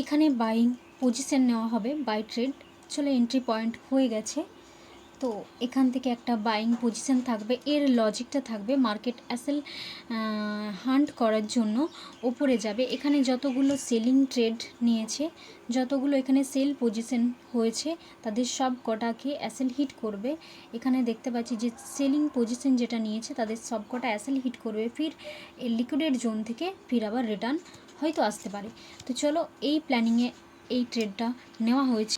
এখানে buying position নেওয়া হবে, বাই ট্রেড। চলো এন্ট্রি পয়েন্ট হয়ে গেছে। তো এখান থেকে একটা বাইং পজিশন থাকবে, এর লজিকটা থাকবে মার্কেট অ্যাসেল হান্ট করার জন্য ওপরে যাবে। এখানে যতগুলো সেলিং ট্রেড নিয়েছে, যতগুলো এখানে সেল পজিশন হয়েছে, তাদের সব কটাকে অ্যাসেল হিট করবে। এখানে দেখতে পাচ্ছি যে সেলিং পজিশন যেটা নিয়েছে তাদের সব কটা অ্যাসেল হিট করবে, ফির লিকুইডেড জোন থেকে ফির আবার রিটার্ন হয়তো আসতে পারে। তো চলো এই প্ল্যানিংয়ে এই ট্রেডটা নেওয়া হয়েছে,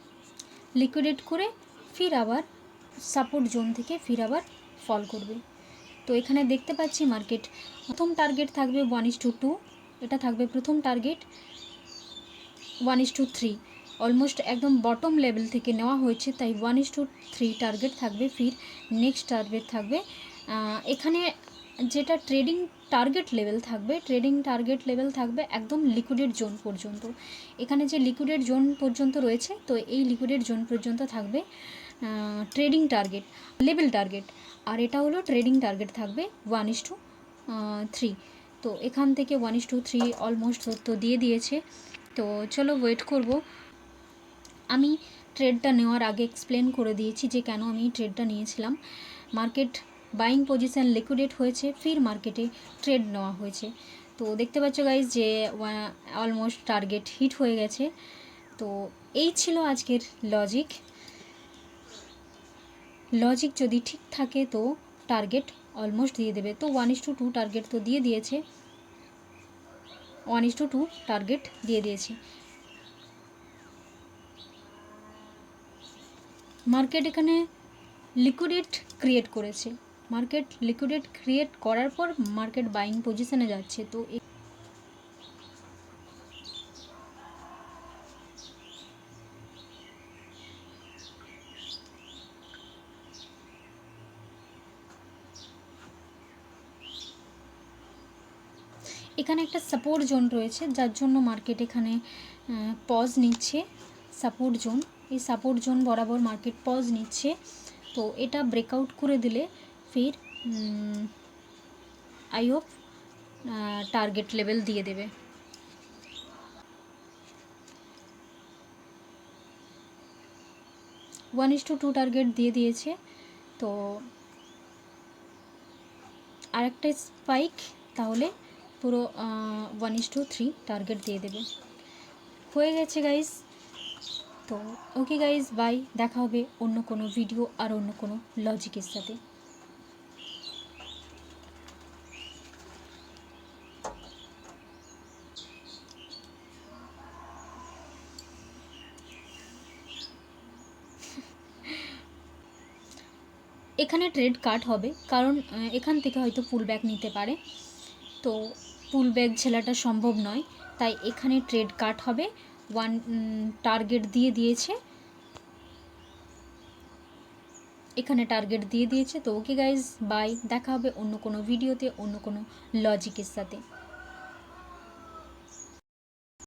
লিকুইডেট করে ফির আবার সাপোর্ট জোন থেকে ফির আবার ফল করবে। তো এখানে দেখতে পাচ্ছি মার্কেট প্রথম টার্গেট থাকবে 1:2, এটা থাকবে প্রথম টার্গেট। 1:3 অলমোস্ট একদম বটম লেভেল থেকে নেওয়া হয়েছে, তাই 1:3 টার্গেট থাকবে। ফির নেক্সট টার্গেট থাকবে এখানে যেটা ট্রেডিং টার্গেট লেভেল থাকবে একদম লিকুইডেড জোন পর্যন্ত। এখানে যে লিকুইডেড জোন পর্যন্ত রয়েছে, তো এই লিকুইডেড জোন পর্যন্ত থাকবে ট্রেডিং টার্গেট, লেভেল টার্গেট, আর এটা হলো ট্রেডিং টার্গেট থাকবে 1:3। তো এখান থেকে 1:3 অলমোস্ট তো দিয়ে দিয়েছে। তো চলো ওয়েট করব। আমি ট্রেডটা নেওয়ার আগে এক্সপ্লেন করে দিয়েছি যে কেন আমি ট্রেডটা নিয়েছিলাম। মার্কেট বাইং পজিশন লিকুইডেট হয়েছে, ফির মার্কেটে ট্রেড নেওয়া হয়েছে। তো দেখতে পাচ্ছ গাইজ যে অলমোস্ট টার্গেট হিট হয়ে গেছে। তো এই ছিল আজকের লজিক যদি ঠিক থাকে তো টার্গেট অলমোস্ট দিয়ে দেবে। তো 1:2 টার্গেট তো দিয়ে দিয়েছে, 1:2 টার্গেট দিয়ে দিয়েছে। মার্কেট এখানে লিকুইডেট ক্রিয়েট করেছে, মার্কেট লিকুইডেট ক্রিয়েট করার পর মার্কেট বাইং পজিশনে যাচ্ছে। তো এখানে একটা সাপোর্ট জোন রয়েছে, যার জন্য মার্কেট এখানে পজ নিচ্ছে। সাপোর্ট জোন, এই সাপোর্ট জোন বরাবর মার্কেট পজ নিচ্ছে। তো এটা ব্রেকআউট করে দিলে ফির আই হোপ টার্গেট লেভেল দিয়ে দেবে। One is to two target দিয়ে দিয়েছে। তো আরেকটা স্পাইক, তাহলে পুরো 1:3 টার্গেট দিয়ে দেবে। হয়ে গেছে গাইজ। তো ওকে গাইজ, বাই, দেখা হবে অন্য কোনো ভিডিও আর অন্য কোনো লজিকের সাথে। এখানে ট্রেড কাট হবে, কারণ এখান থেকে হয়তো পুল ব্যাক নিতে পারে। তো পুল ব্যাক ঝেলাটা সম্ভব নয়, তাই এখানে ট্রেড কাট হবে। ওয়ান টার্গেট দিয়ে দিয়েছে, এখানে টার্গেট দিয়ে দিয়েছে। তো ওকে গাইজ, বাই, দেখা হবে অন্য কোনো ভিডিওতে অন্য কোনো লজিকের সাথে।